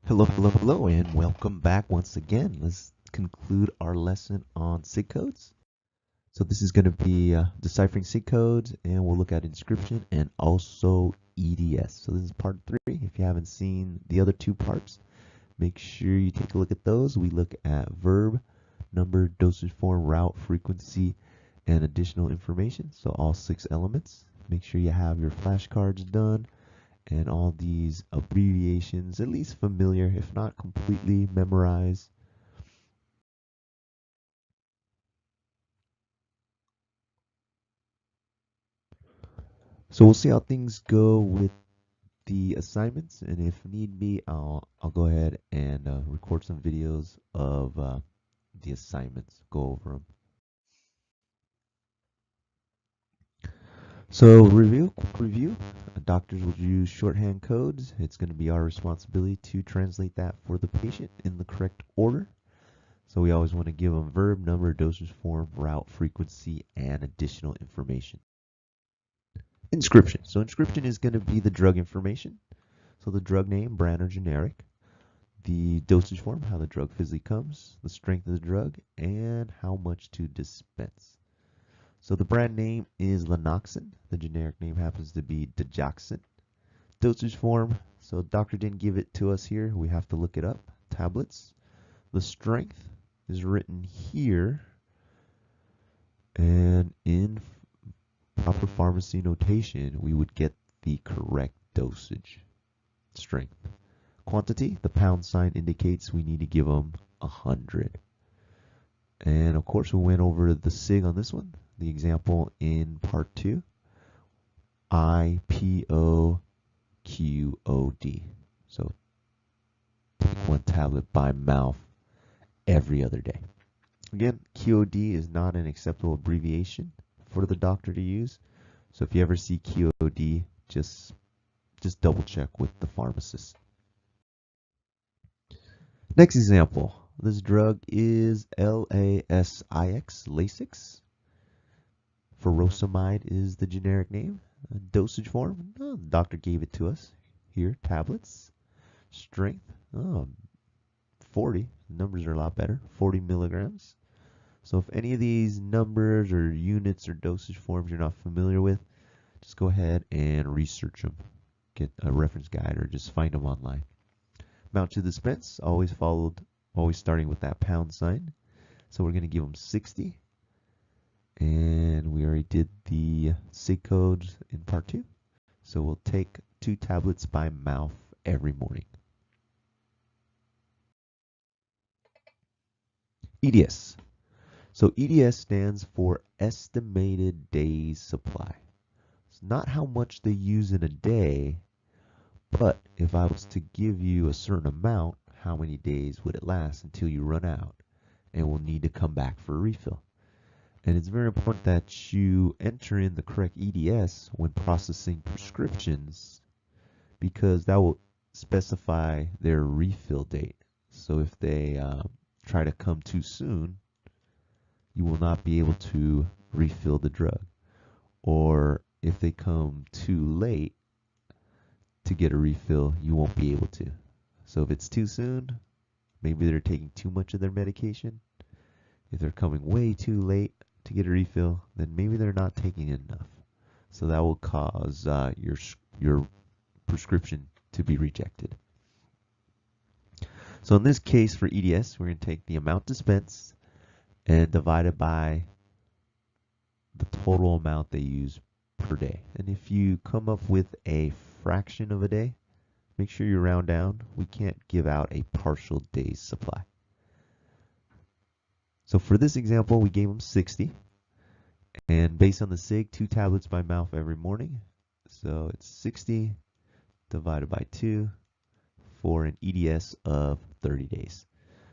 Hello, and welcome back once again. Let's conclude our lesson on Sig codes. So this is going to be Deciphering Sig codes, and we'll look at Inscription and also EDS. So this is part 3. If you haven't seen the other 2 parts, make sure you take a look at those. We look at verb, number, dosage form, route, frequency, and additional information. So all 6 elements. Make sure you have your flashcards done and all these abbreviations at least familiar, if not completely memorized. So we'll see how things go with the assignments, and if need be, I'll go ahead and record some videos of the assignments, go over them. So quick review. Doctors will use shorthand codes. It's going to be our responsibility to translate that for the patient in the correct order. So we always want to give them verb, number, dosage form, route, frequency, and additional information. Inscription. So inscription is going to be the drug information. So the drug name, brand or generic, the dosage form, how the drug physically comes, the strength of the drug, and how much to dispense. So the brand name is Lanoxin. The generic name happens to be Digoxin. Dosage form, so doctor didn't give it to us here. We have to look it up. Tablets. The strength is written here. And in proper pharmacy notation, we would get the correct dosage. Strength. Quantity, the pound sign indicates we need to give them 100. And of course, we went over the SIG on this one. The example in part 2, IPOQOD. So take 1 tablet by mouth every other day. Again, QOD is not an acceptable abbreviation for the doctor to use. So if you ever see QOD, just double check with the pharmacist. Next example. This drug is LASIX, Lasix. Furosemide is the generic name. Dosage form, the doctor gave it to us. Here, tablets. Strength, 40. The numbers are a lot better, 40 milligrams. So if any of these numbers or units or dosage forms you're not familiar with, just go ahead and research them. Get a reference guide or just find them online. Amount to dispense, always starting with that pound sign. So we're going to give them 60. And we already did the Sig codes in part 2. So we'll take 2 tablets by mouth every morning. EDS. So EDS stands for Estimated Days Supply. It's not how much they use in a day, but if I was to give you a certain amount, how many days would it last until you run out and will need to come back for a refill? And it's very important that you enter in the correct EDS when processing prescriptions, because that will specify their refill date. So if they try to come too soon, you will not be able to refill the drug. Or if they come too late to get a refill, you won't be able to. So if it's too soon, maybe they're taking too much of their medication. If they're coming way too late to get a refill, then maybe they're not taking enough. So that will cause your prescription to be rejected. So in this case for EDS, we're going to take the amount dispensed and divide it by the total amount they use per day. And if you come up with a fraction of a day, make sure you round down. We can't give out a partial day's supply. So for this example, we gave them 60. And based on the SIG, 2 tablets by mouth every morning. So it's 60 divided by 2 for an EDS of 30 days.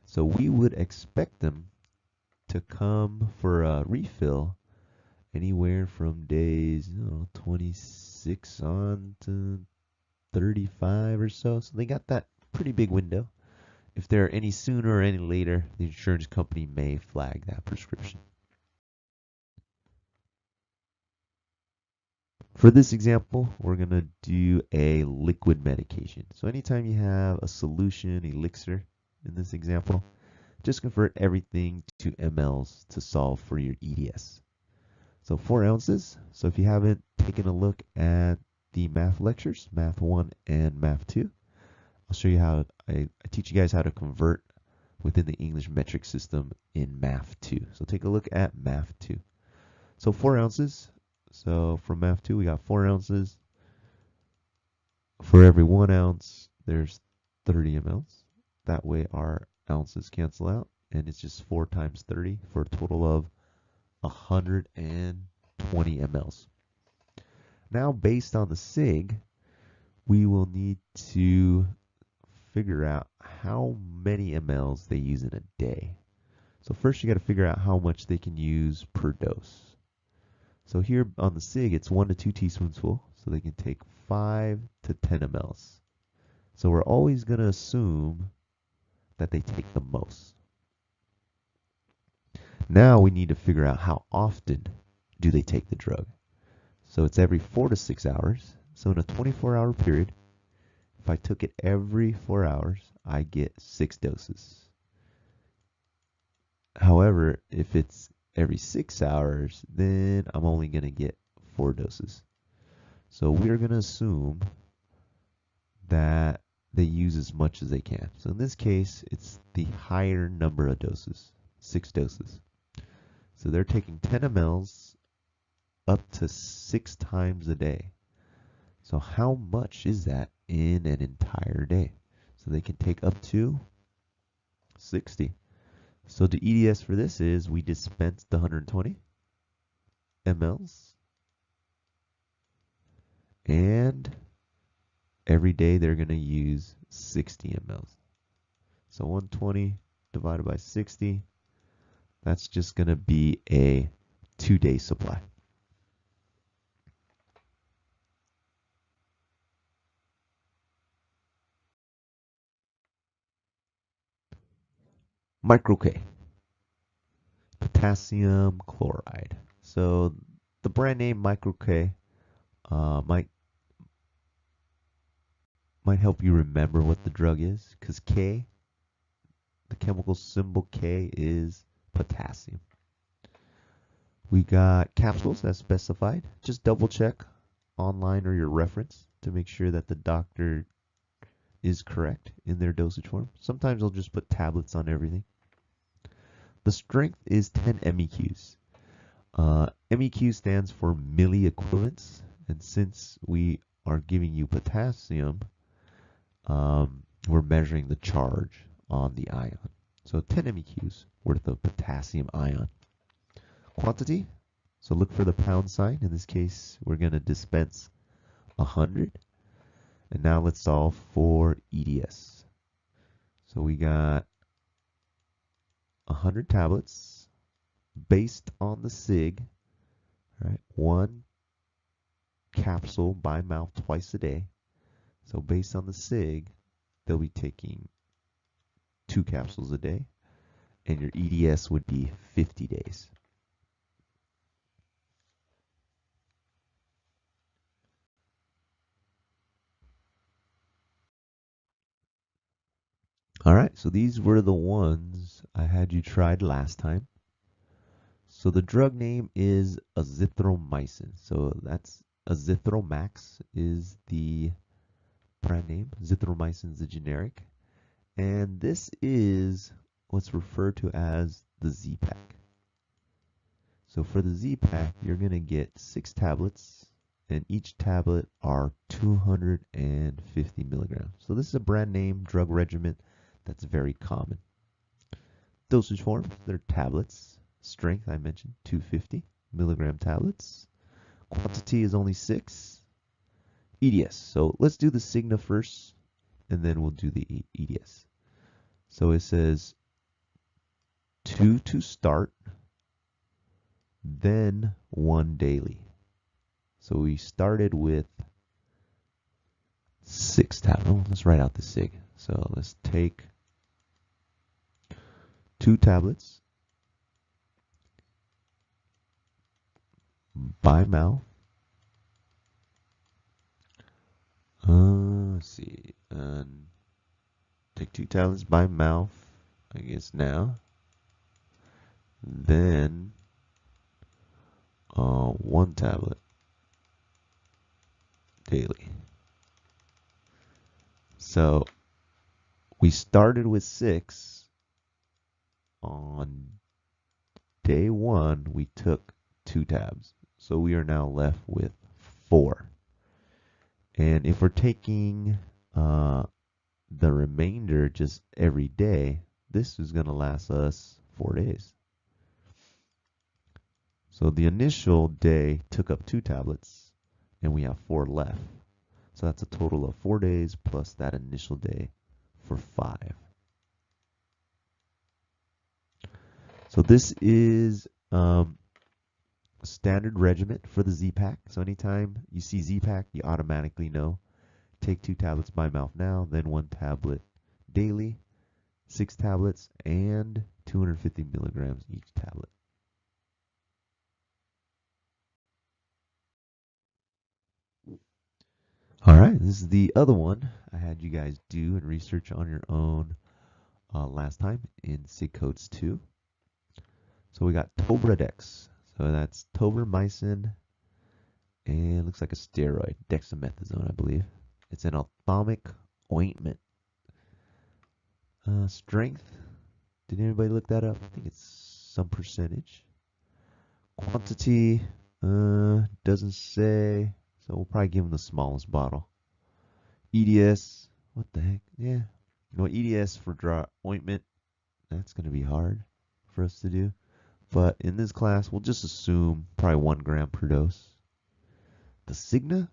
So we would expect them to come for a refill anywhere from days 26 on to 35 or so. So they got that pretty big window. If they're any sooner or any later, the insurance company may flag that prescription. For this example, we're going to do a liquid medication. So anytime you have a solution, elixir, in this example, just convert everything to mLs to solve for your EDS. So 4 ounces. So if you haven't taken a look at the math lectures, Math 1 and Math 2, I'll show you how I teach you guys how to convert within the English metric system in Math 2. So take a look at Math 2. So 4 ounces. So from Math 2, we got 4 ounces. For every 1 ounce, there's 30 mLs. That way our ounces cancel out, and it's just 4 times 30 for a total of 120 mLs. Now, based on the SIG, we will need to figure out how many mLs they use in a day. So first, you got to figure out how much they can use per dose. So here on the SIG, it's 1 to 2 teaspoons full, so they can take 5 to 10 mLs. So we're always going to assume that they take the most. Now we need to figure out how often do they take the drug. So it's every 4 to 6 hours. So in a 24-hour period, if I took it every 4 hours, I get 6 doses. However, if it's every 6 hours, then I'm only going to get 4 doses. So we're going to assume that they use as much as they can. So in this case, it's the higher number of doses, 6 doses. So they're taking 10 mLs up to 6 times a day. So how much is that in an entire day? So they can take up to 60. So the EDS for this is we dispense the 120 mLs, and every day they're going to use 60 mLs. So 120 divided by 60, that's just going to be a 2-day supply. Micro K, potassium chloride. So the brand name Micro K might help you remember what the drug is, because K, the chemical symbol K, is potassium. We got capsules as specified. Just double check online or your reference to make sure that the doctor is correct in their dosage form. Sometimes they'll just put tablets on everything. The strength is 10 MEQs. MEQ stands for milliequivalents, and since we are giving you potassium, we're measuring the charge on the ion. So 10 MEQs worth of potassium ion. Quantity, so look for the pound sign. In this case, we're going to dispense 100. And now let's solve for EDS. So we got 100 tablets based on the SIG, right? 1 capsule by mouth twice a day. So based on the SIG, they'll be taking 2 capsules a day, and your EDS would be 50 days. All right, so these were the ones I had you tried last time. So the drug name is azithromycin. So that's azithromax is the brand name. Azithromycin is the generic. And this is what's referred to as the Z-Pack. So for the Z-Pack, you're going to get 6 tablets, and each tablet are 250 milligrams. So this is a brand name drug regimen that's very common. Dosage form, they're tablets. Strength, I mentioned, 250 milligram tablets. Quantity is only 6. EDS, so let's do the Cigna first, and then we'll do the EDS. So it says 2 to start, then 1 daily. So we started with 6 tablets. Oh, let's write out the SIG. So let's take 2 tablets by mouth take 2 tablets by mouth, I guess now. Then 1 tablet daily. So we started with 6. On day 1, we took 2 tabs. So we are now left with 4. And if we're taking the remainder just every day, this is going to last us 4 days. So the initial day took up 2 tablets, and we have 4 left. So that's a total of 4 days plus that initial day for 5. So this is standard regimen for the Z-Pack. So anytime you see Z-Pack, you automatically know. Take 2 tablets by mouth now, then 1 tablet daily, 6 tablets, and 250 milligrams each tablet. All right, this is the other one I had you guys do and research on your own last time in Sig Codes 2. So we got Tobradex. So that's tobramycin and looks like a steroid, dexamethasone, I believe. It's an ophthalmic ointment. Strength, did anybody look that up? I think it's some percentage. Quantity, doesn't say, so we'll probably give them the smallest bottle. EDS, what the heck? Yeah, you know, EDS for dry ointment, that's going to be hard for us to do. But in this class, we'll just assume probably 1 gram per dose. The Cigna,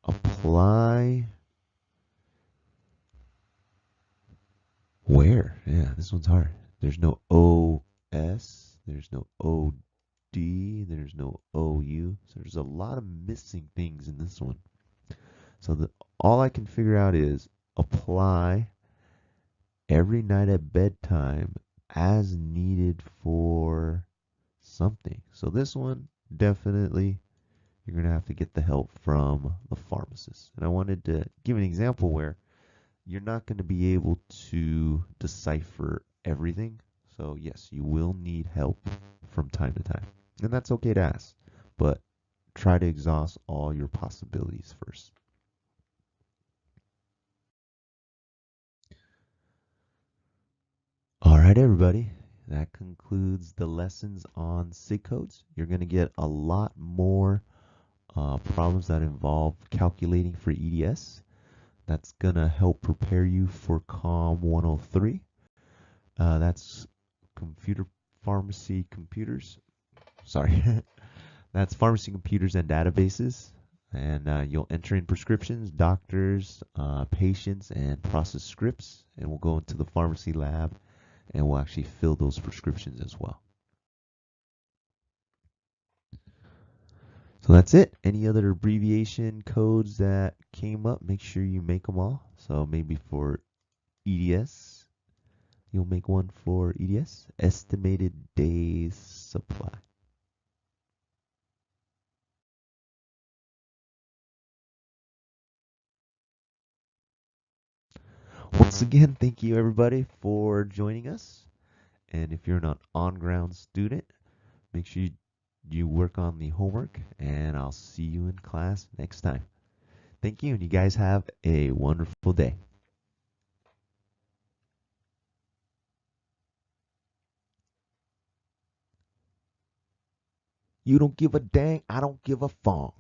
apply where? Yeah, this one's hard. There's no OS, there's no OD, there's no OU. So there's a lot of missing things in this one. So all I can figure out is apply every night at bedtime as needed for something. So this one, definitely, you're going to have to get the help from the pharmacist. And I wanted to give an example where you're not going to be able to decipher everything. So yes, you will need help from time to time. And that's okay to ask, but try to exhaust all your possibilities first. All right, everybody. That concludes the lessons on Sig Codes. You're going to get a lot more problems that involve calculating for EDS. That's going to help prepare you for COM 103. That's computer pharmacy computers. Sorry. That's pharmacy computers and databases. And you'll enter in prescriptions, doctors, patients, and process scripts. And we'll go into the pharmacy lab and we'll actually fill those prescriptions as well. So that's it. Any other abbreviation codes that came up, make sure you make them all. So maybe for EDS, you'll make one for EDS, estimated days supply. Once again, thank you everybody for joining us. And if you're an on-ground student, make sure you work on the homework, and I'll see you in class next time. Thank you, and you guys have a wonderful day. You don't give a dang, I don't give a fong.